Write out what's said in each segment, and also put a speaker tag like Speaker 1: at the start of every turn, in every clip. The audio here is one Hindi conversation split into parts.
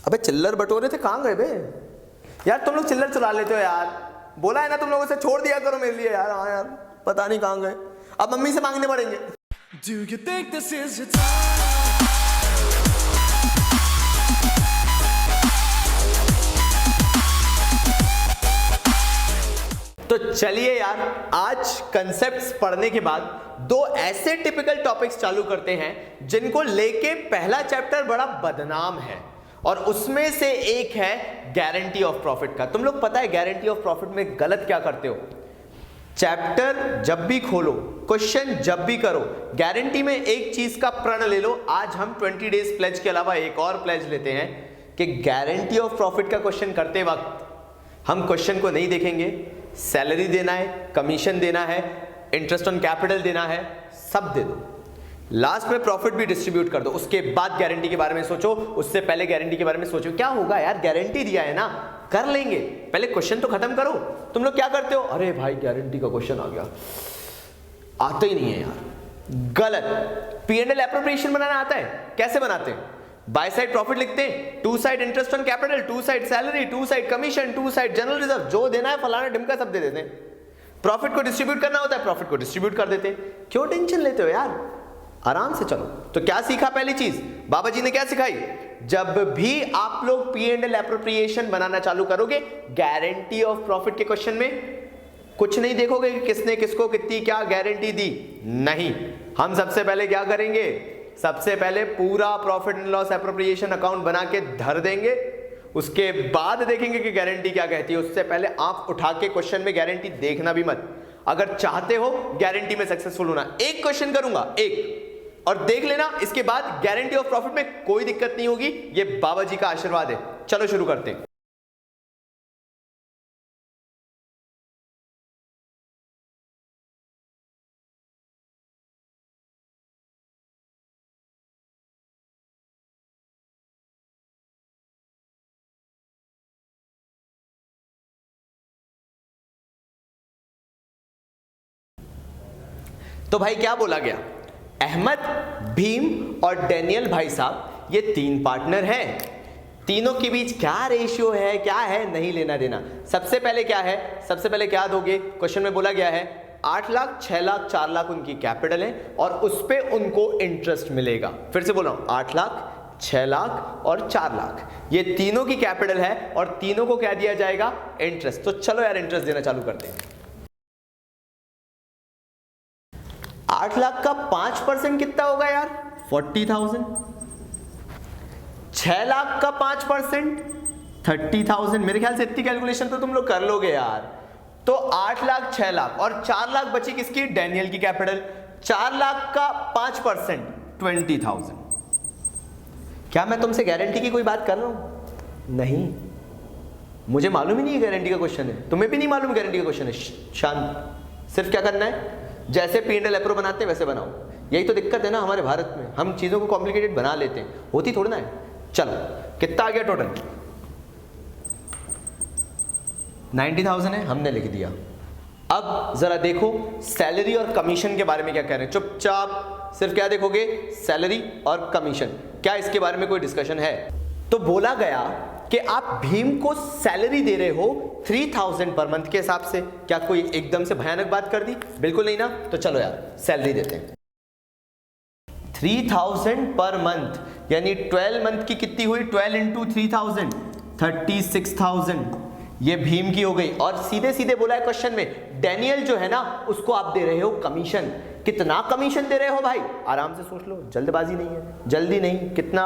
Speaker 1: अबे चिल्लर बटोरे थे कहाँ गए बे यार? तुम लोग चिल्लर चला लेते हो यार, बोला है ना तुम लोगों से छोड़ दिया करो मेरे लिए यार। हाँ यार, पता नहीं कहाँ गए, अब मम्मी से मांगने पड़ेंगे।
Speaker 2: Do you think this is your time?
Speaker 1: तो चलिए यार, आज कंसेप्ट्स पढ़ने के बाद दो ऐसे टिपिकल टॉपिक्स चालू करते हैं जिनको लेके पहला चैप्टर बड़ा बदनाम है, और उसमें से एक है गारंटी ऑफ प्रॉफिट का। तुम लोग पता है गारंटी ऑफ प्रॉफिट में गलत क्या करते हो? चैप्टर जब भी खोलो, क्वेश्चन जब भी करो, गारंटी में एक चीज का प्रण ले लो। आज हम 20 डेज प्लेज के अलावा एक और प्लेज लेते हैं कि गारंटी ऑफ प्रॉफिट का क्वेश्चन करते वक्त हम क्वेश्चन को नहीं देखेंगे, सैलरी देना है, कमीशन देना है, इंटरेस्ट ऑन कैपिटल देना है, सब दे दो, लास्ट में प्रॉफिट भी डिस्ट्रीब्यूट कर दो, उसके बाद गारंटी के बारे में सोचो। उससे पहले गारंटी के बारे में सोचो क्या होगा यार, गारंटी दिया है ना, कर लेंगे, पहले क्वेश्चन तो खत्म करो। तुम लोग क्या करते हो? अरे भाई गारंटी का क्वेश्चन आ गया, आता ही नहीं है यार। गलत। P&L एप्रोप्रिएशन बनाना आता है? कैसे बनाते हैं? बाय साइड प्रॉफिट लिखते हैं, to side interest on capital, to side salary, to side commission, to side general reserve, जो देना है फलाना ढिमका सब दे देते हैं। प्रॉफिट को डिस्ट्रीब्यूट करना होता है, प्रॉफिट को डिस्ट्रीब्यूट कर देते हैं। क्यों टेंशन लेते हो यार, आराम से चलो। तो क्या सीखा? पहली चीज बाबा जी ने क्या सिखाई? जब भी आप लोग P&L एप्रोप्रिएशन बनाना चालू करोगे, गारंटी ऑफ प्रॉफिट के क्वेश्चन में कुछ नहीं देखोगे कि किसने किसको कितनी क्या गारंटी दी, नहीं। हम सबसे पहले क्या करेंगे? सबसे पहले पूरा profit and loss appropriation account बना के धर देंगे, उसके बाद देखेंगे कि गारंटी क्या कहती है। उससे पहले आंख उठा के क्वेश्चन में गारंटी देखना भी मत। अगर चाहते हो गारंटी में सक्सेसफुल होना, एक क्वेश्चन करूंगा, एक, और देख लेना, इसके बाद गारंटी ऑफ प्रॉफिट में कोई दिक्कत नहीं होगी। ये बाबा जी का आशीर्वाद है। चलो शुरू करते हैं। तो भाई क्या बोला गया? अहमद, भीम और डैनियल भाई साहब, ये तीन पार्टनर हैं। तीनों के बीच क्या रेशियो है, क्या है, नहीं लेना देना। सबसे पहले क्या है? सबसे पहले क्या दोगे? क्वेश्चन में बोला गया है 8 लाख, 6 लाख, 4 लाख उनकी कैपिटल है और उस पे उनको इंटरेस्ट मिलेगा। फिर से बोल रहा हूं, 8 लाख, 6 लाख और 4 लाख, ये तीनों की कैपिटल है और तीनों को क्या दिया जाएगा? इंटरेस्ट। तो चलो यार इंटरेस्ट देना चालू करते हैं। 8 लाख का 5% कितना होगा यार? 40,000। 6 लाख का 5% 30,000। मेरे ख्याल से इतनी कैलकुलेशन तो तुम लोग कर लोगे यार। तो 8 लाख, 6 लाख और 4 लाख बची किसकी? डैनियल की कैपिटल। 4 लाख का 5% 20,000। क्या मैं तुमसे गारंटी की कोई बात कर रहा हूं? नहीं, मुझे मालूम ही नहीं है गारंटी का क्वेश्चन है, तुम्हें भी नहीं मालूम गारंटी का क्वेश्चन है। शांत। सिर्फ क्या करना है? जैसे P&L एप्रो बनाते हैं वैसे बनाओ। यही तो दिक्कत है ना हमारे भारत में, हम चीजों को कॉम्प्लिकेटेड बना लेते हैं, होती थोड़ी ना है। चलो कितना आ गया टोटल? 90,000 है, हमने लिख दिया। अब जरा देखो सैलरी और कमीशन के बारे में क्या कह रहे हैं। चुपचाप सिर्फ क्या देखोगे? सैलरी और कमीशन। क्या इसके बारे में कोई डिस्कशन है? तो बोला गया कि आप भीम को सैलरी दे रहे हो 3,000 पर मंथ के हिसाब से। क्या कोई एकदम से भयानक बात कर दी? बिल्कुल नहीं ना। तो चलो यार सैलरी देते हैं। 3,000 पर मंथ यानी 12 मंथ की कितनी हुई? 12 इंटू 3,000 36,000। ये भीम की हो गई। और सीधे सीधे बोला है क्वेश्चन में, डैनियल जो है ना उसको आप दे रहे हो कमीशन। कितना कमीशन दे रहे हो भाई? आराम से सोच लो, जल्दबाजी नहीं है, जल्दी नहीं। कितना?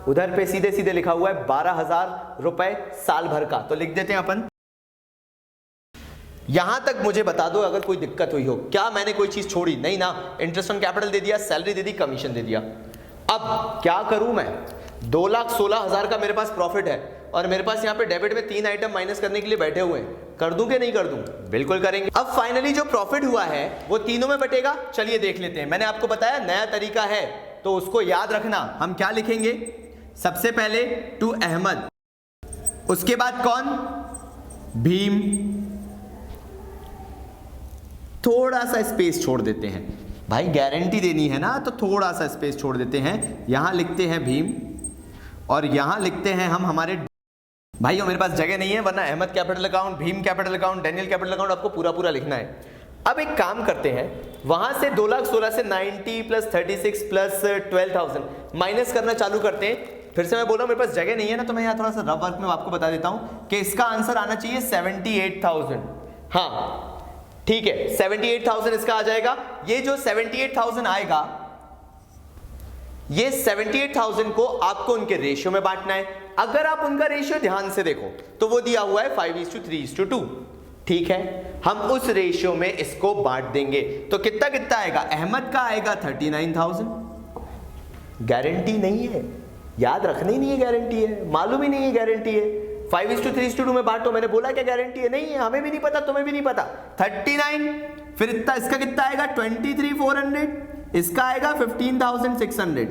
Speaker 1: उधर पे सीधे सीधे लिखा हुआ है 12,000 रुपए साल भर का। तो लिख देते हैं अपन। यहां तक मुझे बता दो अगर कोई दिक्कत हुई हो। क्या मैंने कोई चीज छोड़ी? नहीं ना। इंटरेस्ट ऑन कैपिटल दे दिया, सैलरी दे दी, कमीशन दे दिया। अब क्या करूं मैं? 2,16,000 का मेरे पास प्रॉफिट है और मेरे पास यहाँ पे डेबिट में 3 आइटम माइनस करने के लिए बैठे हुए हैं। कर दूं कि नहीं कर दूं? बिल्कुल करेंगे। अब फाइनली जो प्रॉफिट हुआ है वो तीनों में बटेगा। चलिए देख लेते हैं। मैंने आपको बताया नया तरीका है तो उसको याद रखना। हम क्या लिखेंगे? सबसे पहले टू अहमद, उसके बाद कौन? भीम। थोड़ा सा स्पेस छोड़ देते हैं भाई, गारंटी देनी है ना तो थोड़ा सा स्पेस छोड़ देते हैं। यहां लिखते हैं भीम, और यहां लिखते हैं हम हमारे भाइयों, मेरे पास जगह नहीं है, वरना Ahmed capital account, Bhim capital account, Daniel capital account आपको पूरा पूरा लिखना है। अब एक काम करते हैं, वहां से 2,16,000 से 90 प्लस 36 प्लस 12,000 माइनस करना चालू करते हैं। फिर से मैं बोल रहा हूं मेरे पास जगह नहीं है ना, तो मैं यहाँ थोड़ा सा रफ वर्क में आपको बता देता हूं कि इसका आंसर आना चाहिए 78,000। हाँ ठीक है, 78,000 इसका आ जाएगा। ये जो 78,000 आएगा, ये 78,000 को आपको उनके रेशियो में बांटना है। अगर आप उनका रेशियो ध्यान से देखो तो वो दिया हुआ है 5:3:2। ठीक है, हम उस रेशियो में इसको बांट देंगे तो कितना कितना आएगा। अहमद का आएगा 39,000। गारंटी नहीं है, याद रखनी नहीं है गारंटी है, मालूम ही नहीं है गारंटी है। 5:3:2 में बांटो, मैंने बोला क्या गारंटी है? नहीं है, हमें भी नहीं पता, तुम्हें भी नहीं पता। 39, फिर इतना, इसका कितना आएगा 23,400, इसका आएगा 15,600।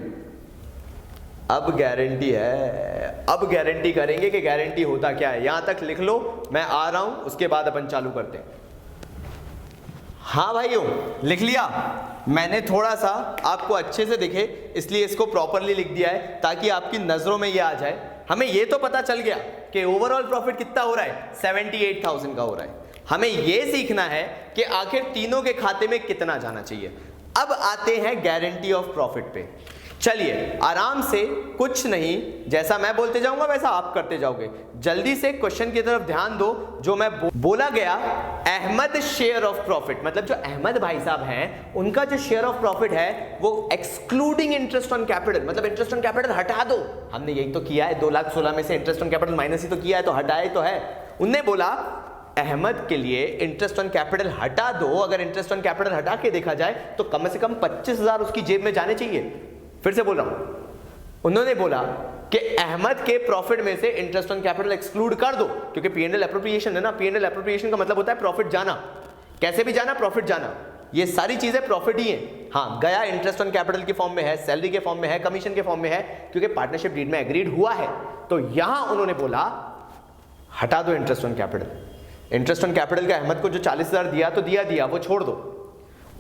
Speaker 1: अब गारंटी है, अब गारंटी करेंगे कि गारंटी होता क्या है। यहां तक लिख लो, मैं आ रहा हूं, उसके बाद अपन चालू करते हैं। हाँ भाइयों, लिख लिया? मैंने थोड़ा सा आपको अच्छे से दिखे इसलिए इसको प्रॉपरली लिख दिया है ताकि आपकी नजरों में ये आ जाए। हमें ये तो पता चल गया कि ओवरऑल प्रॉफिट कितना हो रहा है, 78,000 का हो रहा है। हमें ये सीखना है कि आखिर तीनों के खाते में कितना जाना चाहिए। अब आते हैं गारंटी ऑफ प्रॉफिट पे। चलिए आराम से, कुछ नहीं, जैसा मैं बोलते जाऊंगा वैसा आप करते जाओगे। जल्दी से क्वेश्चन की तरफ ध्यान दो। जो मैं बोला गया, अहमद शेयर ऑफ प्रॉफिट, मतलब जो अहमद भाई साहब हैं उनका जो शेयर ऑफ प्रॉफिट है वो एक्सक्लूडिंग इंटरेस्ट ऑन कैपिटल, मतलब इंटरेस्ट ऑन कैपिटल हटा दो। हमने यही तो किया है, 2,16,000 में से इंटरेस्ट ऑन कैपिटल माइनस ही तो किया है, तो हटाए तो है। उनने बोला अहमद के लिए इंटरेस्ट ऑन कैपिटल हटा दो। अगर इंटरेस्ट ऑन कैपिटल हटा के देखा जाए तो कम से कम 25,000 उसकी जेब में जाने चाहिए। फिर से बोल रहा हूं, उन्होंने बोला कि अहमद के प्रॉफिट में से इंटरेस्ट ऑन कैपिटल एक्सक्लूड कर दो, क्योंकि पीएनएल एप्रोप्रिएशन है ना। पीएनएल एप्रोप्रिएशन का मतलब होता है प्रॉफिट जाना, कैसे भी जाना, प्रॉफिट जाना। ये सारी चीजें प्रॉफिट ही हैं। हाँ, गया इंटरेस्ट ऑन कैपिटल के फॉर्म में है, सैलरी के फॉर्म में है, कमीशन के फॉर्म में है, क्योंकि पार्टनरशिप डीड में एग्रीड हुआ है। तो यहां उन्होंने बोला हटा दो interest on capital. Interest on capital का अहमद को जो 40,000 दिया तो दिया, वो छोड़ दो।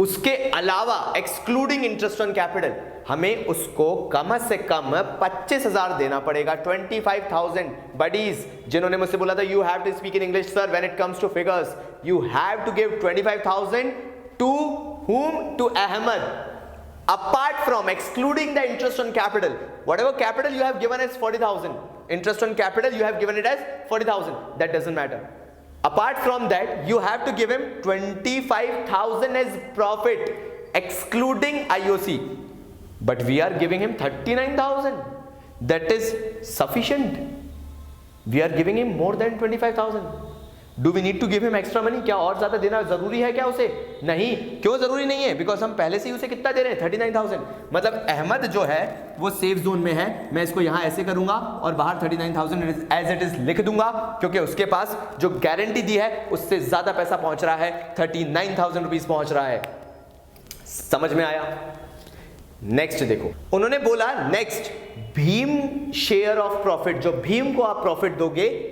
Speaker 1: उसके अलावा एक्सक्लूडिंग इंटरेस्ट ऑन कैपिटल हमें उसको कम से कम 25,000 देना पड़ेगा। 25,000 बडीज जिन्होंने मुझसे बोला था you have to speak in English sir when it comes to figures, you have to give 25,000 to whom? To Ahmed, apart from excluding the interest on capital. Whatever capital you have given as 40,000, interest on capital you have given it as 40,000, that doesn't matter. Apart from that, you have to give him 25,000 as profit excluding IOC, but we are giving him 39,000. That is sufficient. We are giving him more than 25,000. Do we need to give him extra money? क्या और ज्यादा देना जरूरी है क्या उसे? नहीं। क्यों जरूरी नहीं है? बिकॉज हम पहले से ही उसे कितना दे रहे हैं, 39,000। मतलब अहमद जो है वो सेफ जोन में है। मैं इसको यहां ऐसे करूंगा और बाहर 39,000 एज इट इज लिख दूंगा, क्योंकि उसके पास जो गारंटी दी है उससे ज्यादा पैसा पहुंच रहा है, 39,000 रुपीज पहुंच रहा है। समझ में आया? नेक्स्ट देखो, उन्होंने बोला next Bhim share of profit, जो भीम को आप प्रॉफिट दोगे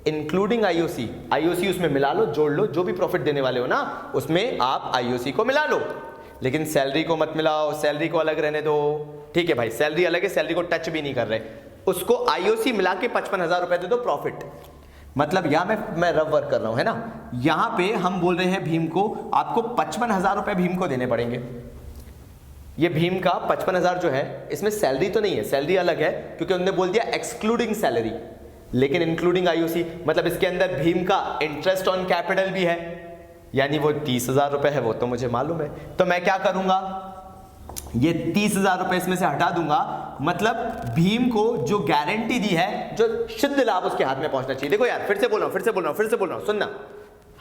Speaker 1: इंक्लूडिंग आईओसी, आईओसी उसमें मिला लो, जोड़ लो, जो भी प्रॉफिट देने वाले हो ना उसमें आप आईओसी को मिला लो, लेकिन सैलरी को मत मिलाओ, सैलरी को अलग रहने दो। ठीक है भाई, सैलरी अलग है, सैलरी को टच भी नहीं कर रहे, उसको आईओसी मिला के 55,000 रुपए दे दो प्रॉफिट। मतलब यहां मैं रफ वर्क कर रहा हूं, है ना। यहां पे हम बोल रहे हैं भीम को आपको 55,000 रुपए भीम को देने पड़ेंगे। ये भीम का 55,000 जो है इसमें सैलरी तो नहीं है, सैलरी अलग है, क्योंकि उन्होंने बोल दिया एक्सक्लूडिंग सैलरी, लेकिन इंक्लूडिंग आईओसी, मतलब इसके अंदर भीम का इंटरेस्ट ऑन कैपिटल भी है, यानी वो 30,000 रुपए है, वो तो मुझे मालूम है। तो मैं क्या करूंगा, ये 30,000 रुपए इसमें से हटा दूंगा। मतलब भीम को जो गारंटी दी है, जो शुद्ध लाभ उसके हाथ में पहुंचना चाहिए। देखो यार, फिर से बोल रहा हूं, सुनना।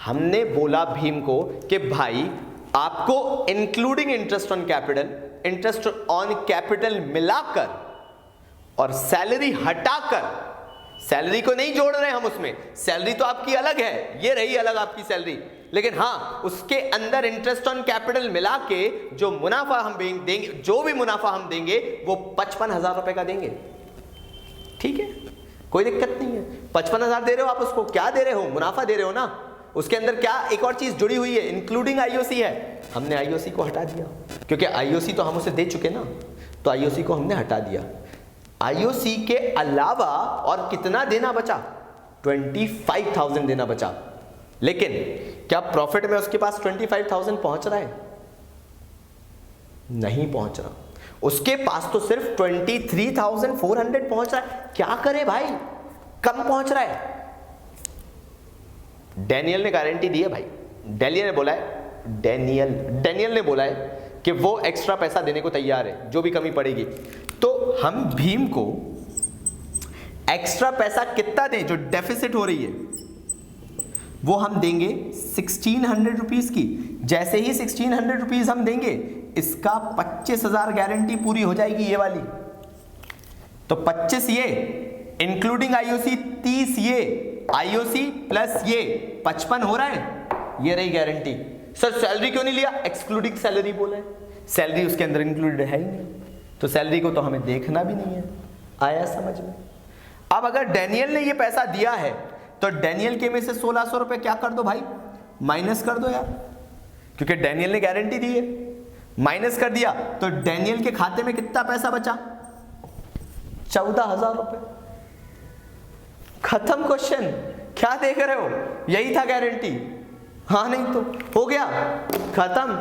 Speaker 1: हमने बोला भीम को कि भाई आपको including interest on capital, interest on capital मिलाकर और सैलरी हटाकर, सैलरी को नहीं जोड़ रहे हम उसमें, सैलरी तो आपकी अलग है, ये रही अलग आपकी सैलरी, लेकिन हाँ उसके अंदर इंटरेस्ट ऑन कैपिटल मिला के जो मुनाफा हम देंगे, जो भी मुनाफा हम देंगे वो 55,000 रुपए का देंगे। ठीक है, कोई दिक्कत नहीं है। 55,000 दे रहे हो आप उसको, क्या दे रहे हो, मुनाफा दे रहे हो ना। उसके अंदर क्या एक और चीज जुड़ी हुई है, इंक्लूडिंग आईओसी है। हमने आईओसी को हटा दिया, क्योंकि आईओसी तो हम उसे दे चुके ना, तो आईओसी को हमने हटा दिया। आईओसी के अलावा और कितना देना बचा? 25,000 देना बचा। लेकिन क्या प्रॉफिट में उसके पास 25,000 पहुंच रहा है? नहीं पहुंच रहा। उसके पास तो सिर्फ 23,400 पहुंच रहा है। क्या करे भाई, कम पहुंच रहा है। डैनियल ने गारंटी दी है भाई, डेनियल ने बोला है, डेनियल ने बोला है कि वो एक्स्ट्रा पैसा देने को तैयार है जो भी कमी पड़ेगी। तो हम भीम को एक्स्ट्रा पैसा कितना दें? जो डेफिसिट हो रही है वो हम देंगे 1600 रुपीज की। जैसे ही 1600 रुपीज हम देंगे, इसका 25,000 गारंटी पूरी हो जाएगी ये वाली। तो 25 ये इंक्लूडिंग आईओसी, 30 ये आईओसी प्लस ये 55 हो रहा है। ये रही गारंटी। सर सैलरी क्यों नहीं लिया? एक्सक्लूडिंग सैलरी बोला है, सैलरी उसके अंदर इंक्लूडेड है ही नहीं, तो सैलरी को तो हमें देखना भी नहीं है। आया समझ में? अब अगर डैनियल ने ये पैसा दिया है तो डैनियल के में से 1600 रुपए क्या कर दो भाई, माइनस कर दो यार, क्योंकि डैनियल ने गारंटी दी है। माइनस कर दिया तो डैनियल के खाते में कितना पैसा बचा? 14,000 रुपए। खत्म क्वेश्चन। क्या देख रहे हो? यही था गारंटी। हाँ नहीं तो हो गया खत्म।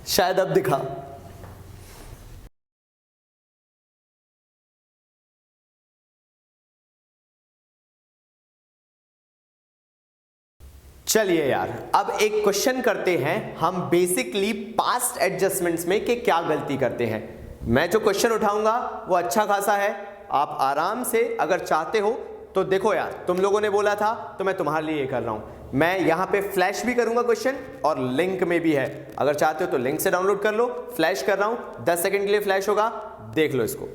Speaker 1: शायद अब दिखा। चलिए यार, अब एक क्वेश्चन करते हैं हम बेसिकली पास्ट एडजस्टमेंट्स में कि क्या गलती करते हैं। मैं जो क्वेश्चन उठाऊंगा वो अच्छा खासा है, आप आराम से अगर चाहते हो तो देखो यार, तुम लोगों ने बोला था तो मैं तुम्हारे लिए ये कर रहा हूं। मैं यहां पे फ्लैश भी करूंगा क्वेश्चन और लिंक में भी है, अगर चाहते हो तो लिंक से डाउनलोड कर लो। फ्लैश कर रहा हूं, 10 सेकंड के लिए फ्लैश होगा, देख लो इसको।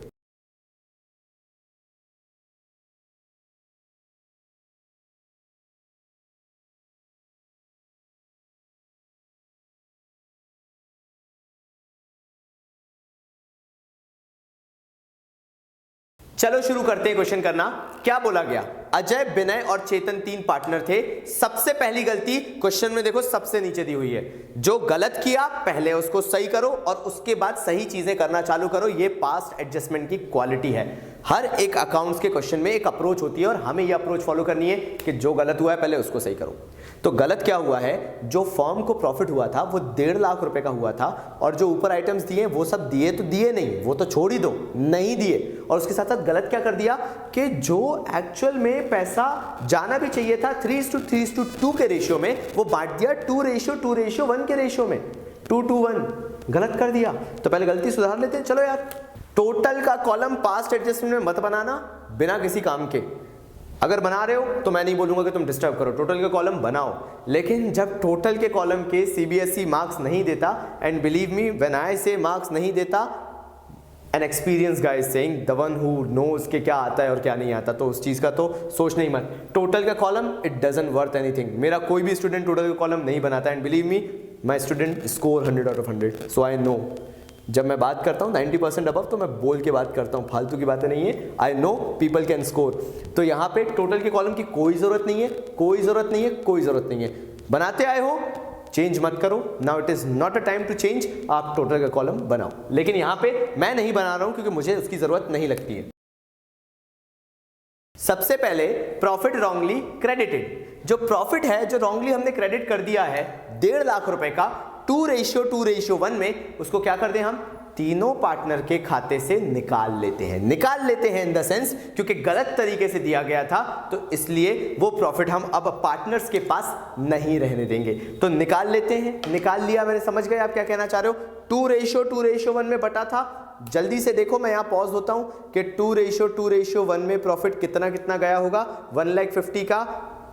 Speaker 1: चलो शुरू करते हैं क्वेश्चन करना। क्या बोला गया? अजय, विनय और चेतन 3 पार्टनर थे। सबसे पहली गलती क्वेश्चन में देखो सबसे नीचे दी हुई है, जो गलत किया पहले उसको सही करो और उसके बाद सही चीजें करना चालू करो। ये पास्ट एडजस्टमेंट की क्वालिटी है। हर एक अकाउंट्स के क्वेश्चन में एक अप्रोच होती है और हमें ये अप्रोच फॉलो करनी है कि जो गलत हुआ है पहले उसको सही करो। तो गलत क्या हुआ है? जो फर्म को प्रॉफिट हुआ था वो 1.5 लाख रुपए का हुआ था और जो ऊपर आइटम्स दिए वो सब दिए तो दिए नहीं, वो तो छोड़ ही दो, नहीं दिए। और उसके साथ साथ गलत क्या कर दिया कि जो एक्चुअल में पैसा जाना भी चाहिए था 3:2 के रेशियो में, वो बांट दिया 2:1 के रेशियो में, 2:1 गलत कर दिया। तो पहले गलती सुधार लेते हैं। चलो यार, टोटल का कॉलम पास्ट एडजस्टमेंट में मत बनाना बिना किसी काम के। अगर बना रहे हो तो मैं नहीं बोलूंगा कि तुम डिस्टर्ब करो, टोटल के कॉलम बनाओ। लेकिन जब टोटल के कॉलम के सीबीएसई मार्क्स नहीं देता, and believe me when I say marks नहीं देता, an experience guy is saying the one who knows के क्या आता है और क्या नहीं आता, तो उस चीज का तो सोचना ही मत। टोटल का column it doesn't worth anything. मेरा कोई भी स्टूडेंट टोटल का कॉलम नहीं बनाता, and believe me my student score 100 out of 100, so I know. जब मैं बात करता हूँ 90% अबव तो मैं बोल के बात करता हूँ, फालतू की बातें नहीं है। I know people can score. तो यहाँ पे टोटल के कॉलम की कोई जरूरत नहीं है, कोई जरूरत नहीं है, कोई जरूरत नहीं है। बनाते आए हो, चेंज मत करो। Now it is not a time to change. आप टोटल का कॉलम बनाओ, लेकिन यहाँ पे मैं नहीं बना रहा हूँ क्योंकि मुझे उसकी जरूरत नहीं लगती है। सबसे पहले प्रॉफिट रॉन्गली क्रेडिटेड। जो प्रॉफिट है जो रॉन्गली हमने क्रेडिट कर दिया है 1.5 लाख रुपए का 2:1 में, उसको क्या कर दें हम? तीनों पार्टनर के खाते से निकाल लेते हैं। निकाल लेते हैं इन द सेंस क्योंकि गलत तरीके से दिया गया था, तो इसलिए वो प्रॉफिट हम अब पार्टनर्स के पास नहीं रहने देंगे। तो निकाल लेते हैं। निकाल लिया मैंने, समझ गए आप क्या कहना चाह रहे हो? 2:1 में बटा था। जल्दी से देखो, मैं यहां पॉज होता हूं कि 2:1 में प्रॉफिट कितना कितना गया होगा? 1,50,000 का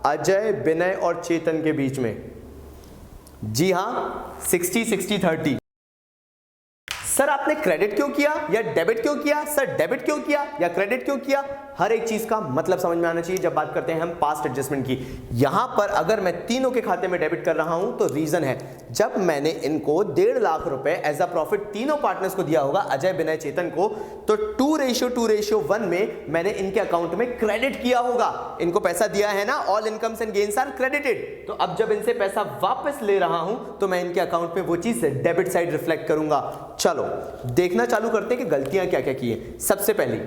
Speaker 1: अजय, विनय और चेतन के बीच में। जी हां, 60-60-30, सर आपने क्रेडिट क्यों किया या डेबिट क्यों किया, सर डेबिट क्यों किया या क्रेडिट क्यों किया, हर एक चीज का मतलब समझ में आना चाहिए जब बात करते हैं हम पास्ट एडजस्टमेंट की। यहां पर अगर मैं तीनों के खाते में डेबिट कर रहा हूं तो रीजन है, जब मैंने इनको 1.5 लाख रुपए एज अ प्रॉफिट तीनों पार्टनर्स को दिया होगा, अजय विनय चेतन को, तो 2:1 में मैंने इनके अकाउंट में क्रेडिट किया होगा। इनको पैसा दिया है ना, all incomes and gains are credited, तो अब जब इनसे पैसा वापस ले रहा हूं तो मैं इनके अकाउंट में वो चीज डेबिट साइड रिफ्लेक्ट करूंगा। चलो देखना चालू करते हैं कि गलतियां क्या क्या की है। सबसे पहली,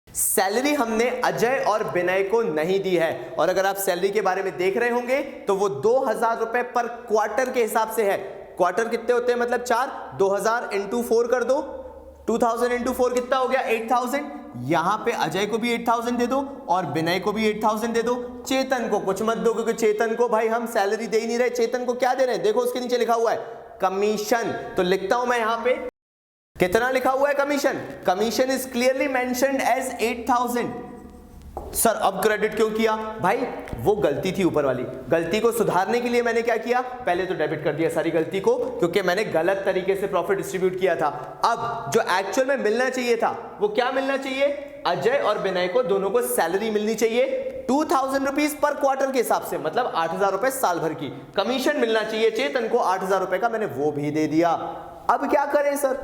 Speaker 1: सैलरी हमने अजय और विनय को नहीं दी है, और अगर आप सैलरी के बारे में देख रहे होंगे तो वो 2000 रुपए पर क्वार्टर के हिसाब से है। क्वार्टर कितने होते हैं, मतलब 4, 2000 इंटू 4 कर दो, 2000 इंटू 4 कितना हो गया, 8000। यहां पे अजय को भी 8000 दे दो और विनय को भी 8000 दे दो। चेतन को कुछ मत दो, क्योंकि चेतन को भाई हम सैलरी दे ही नहीं रहे। चेतन को क्या दे रहे हैं, देखो उसके नीचे लिखा हुआ है कमीशन, तो लिखता हूं मैं यहां पे कितना लिखा हुआ है, commission. Commission is clearly mentioned as 8000। Sir अब क्रेडिट क्यों किया, भाई वो गलती थी ऊपर वाली, गलती को सुधारने के लिए मैंने क्या किया, पहले तो डेबिट कर दिया सारी गलती को, क्योंकि मैंने गलत तरीके से प्रॉफिट डिस्ट्रीब्यूट किया था। अब जो एक्चुअल में मिलना चाहिए था वो क्या मिलना चाहिए, अजय और विनय को दोनों को सैलरी मिलनी चाहिए 2000 रुपीज पर क्वार्टर के हिसाब से, मतलब 8000 रुपए साल भर की। कमीशन मिलना चाहिए चेतन को 8000 रुपए का, मैंने वो भी दे दिया। अब क्या करें सर,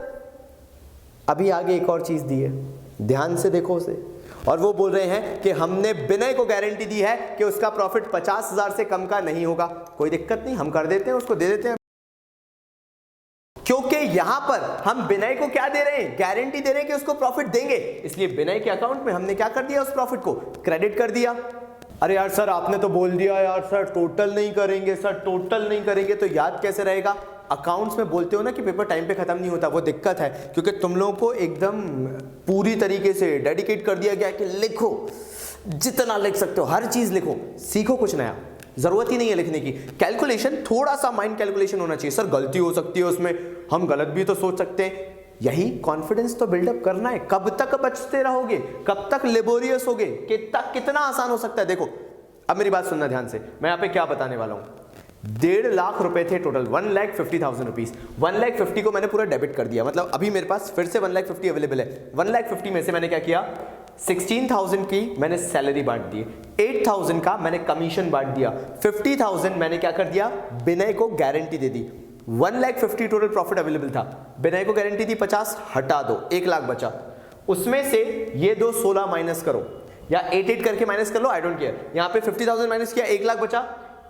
Speaker 1: अभी आगे एक और चीज दी है, ध्यान से देखो उसे, और वो बोल रहे हैं कि हमने विनय को गारंटी दी है कि उसका प्रॉफिट 50,000 से कम का नहीं होगा। कोई दिक्कत नहीं, हम कर देते हैं, उसको दे देते हैं, क्योंकि यहां पर हम विनय को क्या दे रहे हैं, गारंटी दे रहे हैं कि उसको प्रॉफिट देंगे, इसलिए विनय के अकाउंट में हमने क्या कर दिया, उस प्रॉफिट को क्रेडिट कर दिया। अरे यार सर आपने तो बोल दिया यार सर टोटल नहीं करेंगे, सर टोटल नहीं करेंगे, तो याद कैसे रहेगा। अकाउंट्स में बोलते हो ना कि पेपर टाइम पे खत्म नहीं होता, वो दिक्कत है, क्योंकि तुम लोगों को एकदम पूरी तरीके से डेडिकेट कर दिया गया कि लिखो, जितना लिख सकते हो हर चीज लिखो, सीखो कुछ नया, जरूरत ही नहीं है लिखने की। कैलकुलेशन, थोड़ा सा माइंड कैलकुलेशन होना चाहिए। सर गलती हो सकती है उसमें, हम गलत भी तो सोच सकते हैं, यही कॉन्फिडेंस तो बिल्डअप करना है। कब तक बचते रहोगे, कब तक लेबोरियस होगे, कितना आसान हो सकता है। देखो अब मेरी बात सुनना ध्यान से, मैं यहाँ पे क्या बताने वाला हूँ। 1.5 लाख रुपए थे टोटल, 1,50,000 रुपीज। 1,50,000 को मैंने पूरा डेबिट कर दिया, मतलब अभी मेरे पास फिर से 1,50,000 अवेलेबल है। 1,50,000 में से मैंने क्या किया, 16,000 की मैंने सैलरी बांट दी, 8,000 का मैंने कमीशन बांट दिया, 50,000 मैंने क्या कर दिया, विनय को गारंटी दे दी। 1,50,000 टोटल प्रॉफिट अवेलेबल था, विनय को गारंटी दी 50, हटा दो, 1 लाख बचा। उसमें से ये दो 16 माइनस करो या 8 करके माइनस कर लो, आई डोंट केयर। यहां पे 50,000 माइनस किया, 1 लाख बचा,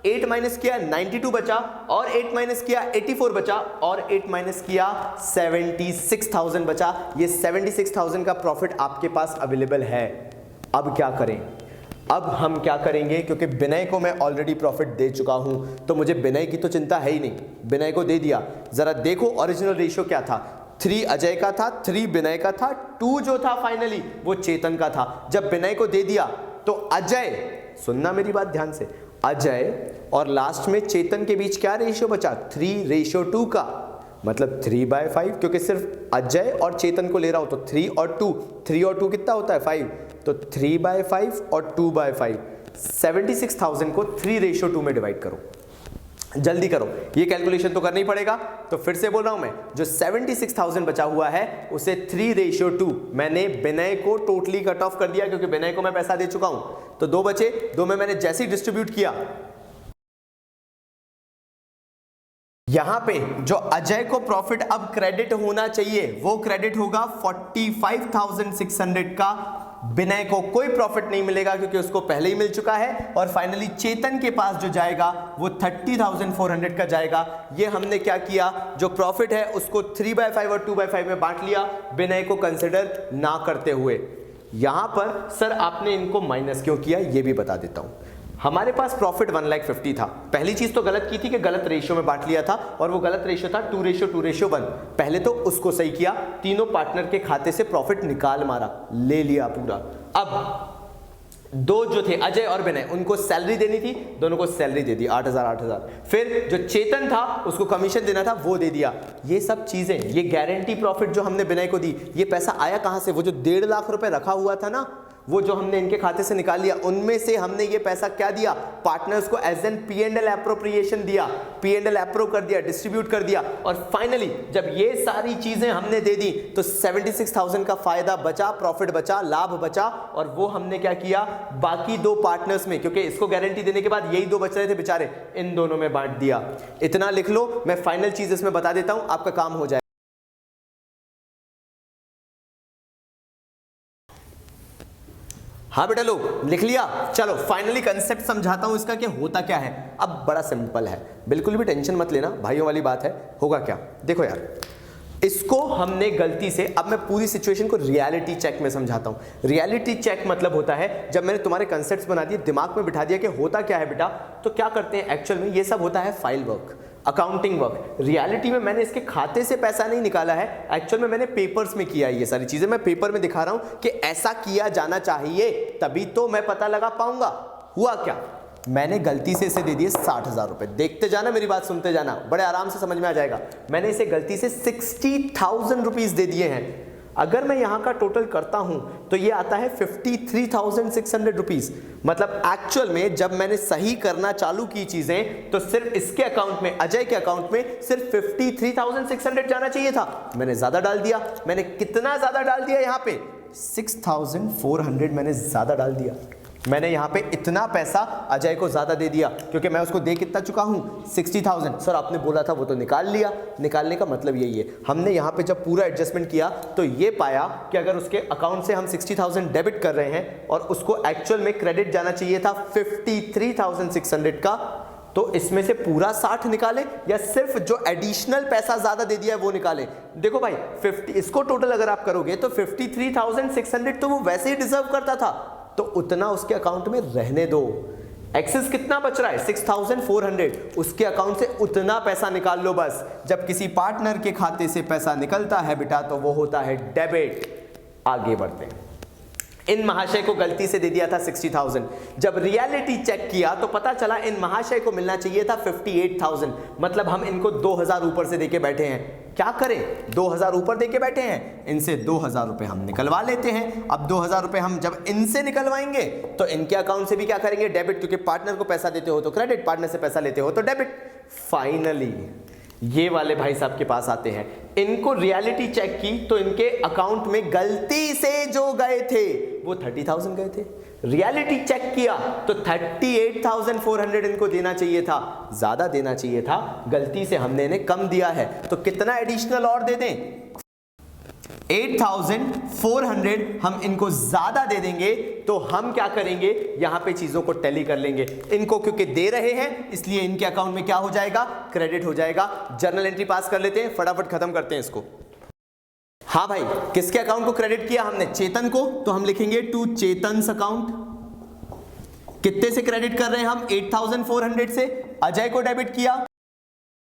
Speaker 1: 8 माइनस किया 92 बचा, और 8 माइनस किया 84 बचा, और 8 माइनस किया 76,000 बचा। ये 76,000 का प्रॉफिट आपके पास अवेलेबल है। अब क्या करें, अब हम क्या करेंगे, क्योंकि विनय को मैं ऑलरेडी प्रॉफिट दे चुका हूं, तो मुझे विनय की तो चिंता है ही नहीं, विनय को दे दिया। जरा देखो ओरिजिनल रेशियो क्या था, 3 अजय का था, 3 विनय का था, 2 जो था फाइनली वो चेतन का था। जब विनय को दे दिया तो अजय, सुनना मेरी बात ध्यान से, अजय और लास्ट में चेतन के बीच क्या रेशियो बचा, 3:2 का, मतलब 3/5, क्योंकि सिर्फ अजय और चेतन को ले रहा हूं तो 3 और 2, 3 और 2 कितना होता है 5, तो 3/5 और 2/5, 76,000 को 3:2 में डिवाइड करो, जल्दी करो, ये कैलकुलेशन तो करना ही पड़ेगा। तो फिर से बोल रहा हूं मैं, जो 76,000 बचा हुआ है उसे 3:2, मैंने विनय को टोटली कट ऑफ कर दिया, क्योंकि विनय को मैं पैसा दे चुका हूं, तो 2 बचे, 2 में मैंने जैसे ही डिस्ट्रीब्यूट किया, यहां पे जो अजय को प्रॉफिट अब क्रेडिट होना चाहिए वो क्रेडिट होगा 45,600 का, विनय को कोई प्रॉफिट नहीं मिलेगा क्योंकि उसको पहले ही मिल चुका है, और फाइनली चेतन के पास जो जाएगा वो 30,400 का जाएगा। ये हमने क्या किया, जो प्रॉफिट है उसको 3/5 और 2/5 में बांट लिया, विनय को कंसिडर ना करते हुए। यहां पर सर आपने इनको माइनस क्यों किया ये भी बता देता हूं। हमारे पास प्रॉफिट 1,50,000 था, पहली चीज तो गलत की थी कि गलत रेशियो में बांट लिया था, और वो गलत रेशियो था 2:1। पहले तो उसको सही किया, तीनों पार्टनर के खाते से प्रॉफिट निकाल मारा, ले लिया पूरा। अब 2 जो थे अजय और विनय, उनको सैलरी देनी थी, दोनों को सैलरी दे दी 8,000। फिर जो चेतन था उसको कमीशन देना था, वो दे दिया। ये सब चीजें, ये गारंटी प्रॉफिट जो हमने विनय को दी, ये पैसा आया कहां से, वो जो 1.5 लाख रुपए रखा हुआ था ना, वो जो हमने इनके खाते से निकाल लिया, उनमें से हमने ये पैसा क्या दिया, पार्टनर्स को एज एन P&L एप्रोप्रिएशन दिया, P&L एप्रूव कर दिया, डिस्ट्रीब्यूट कर दिया, और फाइनली जब ये सारी चीजें हमने दे दी तो 76,000 का फायदा बचा, प्रॉफिट बचा, लाभ बचा, और वो हमने क्या किया, बाकी दो पार्टनर्स में, क्योंकि इसको गारंटी देने के बाद यही दो बच रहे थे बेचारे, इन दोनों में बांट दिया। इतना लिख लो, मैं फाइनल चीज इसमें बता देता हूं, आपका काम हो जाए। हाँ बेटा लोग लिख लिया, चलो फाइनली कंसेप्ट समझाता हूं इसका कि होता क्या है। अब बड़ा सिंपल है, बिल्कुल भी टेंशन मत लेना, भाइयों वाली बात है। होगा क्या, देखो यार, इसको हमने गलती से, अब मैं पूरी सिचुएशन को रियलिटी चेक में समझाता हूं। रियलिटी चेक मतलब होता है जब मैंने तुम्हारे कंसेप्ट्स बना दिए, दिमाग में बिठा दिया कि होता क्या है बेटा, तो क्या करते हैं एक्चुअल में, ये सब होता है file work, accounting work. Reality में मैंने इसके खाते से पैसा नहीं निकाला है, एक्चुअल में मैंने पेपर्स में किया है। ये सारी चीजें मैं पेपर में दिखा रहा हूं कि ऐसा किया जाना चाहिए, तभी तो मैं पता लगा पाऊंगा। हुआ क्या, मैंने गलती से इसे दे दिए 60,000 रुपए। देखते जाना, मेरी बात सुनते जाना, बड़े आराम से समझ में आ जाएगा। मैंने इसे गलती से 60,000 रुपीज दे दिए हैं। अगर मैं यहां का टोटल करता हूं तो ये आता है 53,600 रुपीज। मतलब एक्चुअल में जब मैंने सही करना चालू की चीजें तो सिर्फ इसके अकाउंट में, अजय के अकाउंट में सिर्फ 53,600 जाना चाहिए था, मैंने ज्यादा डाल दिया। मैंने कितना ज्यादा डाल दिया, यहां पे 6,400 मैंने ज्यादा डाल दिया। मैंने यहां पे इतना पैसा अजय को ज्यादा दे दिया, क्योंकि मैं उसको दे कितना चुका हूं, 60,000। सर आपने बोला था वो तो निकाल लिया। निकालने का मतलब यही है, हमने यहां पे जब पूरा एडजस्टमेंट किया तो ये पाया कि अगर उसके अकाउंट से हम 60,000 डेबिट कर रहे हैं और उसको एक्चुअल में क्रेडिट जाना चाहिए था 53,600 का, तो इसमें से पूरा 60 निकाले या सिर्फ जो एडिशनल पैसा ज्यादा दे दिया है वो निकाले। देखो भाई 50, इसको टोटल अगर आप करोगे तो 53,600 तो वो वैसे ही डिजर्व करता था, तो उतना उसके अकाउंट में रहने दो। एक्सेस कितना बच रहा है, 6,400, उसके अकाउंट से उतना पैसा निकाल लो बस। जब किसी पार्टनर के खाते से पैसा निकलता है बेटा तो वो होता है डेबिट। आगे बढ़ते हैं। इन महाशय को गलती से दे दिया था 60,000। जब रियलिटी चेक किया तो पता चला इन महाशय को मिलना चाहिए था 58,000। मतलब हम इनको 2,000 ऊपर से देके बैठे हैं। क्या करें, 2,000 ऊपर देके बैठे हैं, इनसे 2,000 रुपए हम निकलवा लेते हैं। अब 2,000 रुपए हम जब इनसे निकलवाएंगे तो इनके अकाउंट से भी क्या करेंगे, डेबिट, क्योंकि पार्टनर को पैसा देते हो तो क्रेडिट, पार्टनर से पैसा लेते हो तो डेबिट। फाइनली ये वाले भाई साहब के पास आते हैं, इनको रियलिटी चेक की तो इनके अकाउंट में गलती से जो गए थे वो 30,000 गए थे। रियलिटी चेक किया तो 38,400 इनको देना चाहिए था, ज्यादा देना चाहिए था, गलती से हमने इन्हें कम दिया है। तो कितना एडिशनल और दे दें, 8,400 हम इनको ज्यादा दे देंगे। तो हम क्या करेंगे, यहां पे चीजों को टैली कर लेंगे। इनको क्योंकि दे रहे हैं इसलिए इनके अकाउंट में क्या हो जाएगा, क्रेडिट हो जाएगा। जर्नल एंट्री पास कर लेते हैं, फटाफट खत्म करते हैं इसको। हाँ भाई, किसके अकाउंट को क्रेडिट किया हमने, चेतन को, तो हम लिखेंगे टू चेतन्स अकाउंट। कितने से क्रेडिट कर रहे हैं हम, 8,400 से। अजय को डेबिट किया।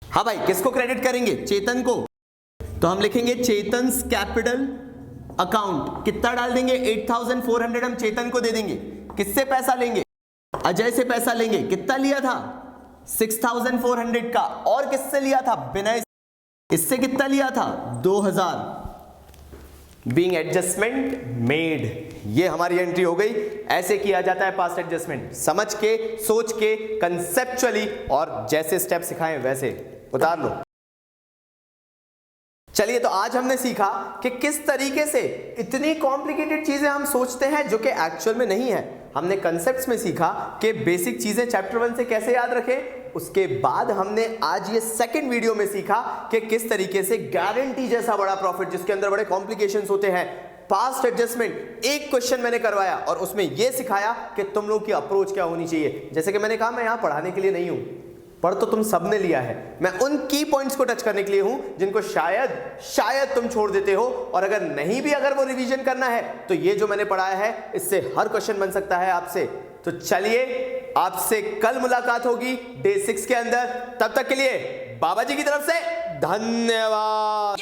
Speaker 1: हाँ भाई, किसको क्रेडिट करेंगे, चेतन को, तो हम लिखेंगे चेतन्स कैपिटल अकाउंट। कितना डाल देंगे, 8,400 हम चेतन को दे देंगे। किससे पैसा लेंगे, अजय से पैसा लेंगे। कितना लिया था, 6,400 का। और किससे लिया था, बिना इससे कितना लिया था, 2,000। बीइंग एडजस्टमेंट मेड, ये हमारी एंट्री हो गई। ऐसे किया जाता है पास्ट एडजस्टमेंट, समझ के, सोच के, कंसेप्चुअली, और जैसे स्टेप सिखाएं वैसे उतार लो। चलिए, तो आज हमने सीखा कि किस तरीके से इतनी कॉम्प्लिकेटेड चीजें हम सोचते हैं जो कि एक्चुअल में नहीं है। हमने कंसेप्ट्स में सीखा कि बेसिक चीजें चैप्टर 1 से कैसे याद रखें। उसके बाद हमने आज ये सेकंड वीडियो में सीखा कि किस तरीके से गारंटी जैसा बड़ा प्रॉफिट, जिसके अंदर बड़े कॉम्प्लिकेशंस होते हैं, पास्ट एडजस्टमेंट, एक क्वेश्चन मैंने करवाया और उसमें यह सिखाया कि तुम लोग की अप्रोच क्या होनी चाहिए। जैसे कि मैंने कहा, मैं यहां पढ़ाने के लिए नहीं हूं, पर तो तुम सबने लिया है। मैं उन की पॉइंट्स को टच करने के लिए हूं जिनको शायद तुम छोड़ देते हो, और अगर नहीं भी अगर वो रिवीजन करना है तो ये जो मैंने पढ़ाया है इससे हर क्वेश्चन बन सकता है आपसे। तो चलिए, आपसे कल मुलाकात होगी डे 6 के अंदर। तब तक के लिए बाबा जी की तरफ से धन्यवाद।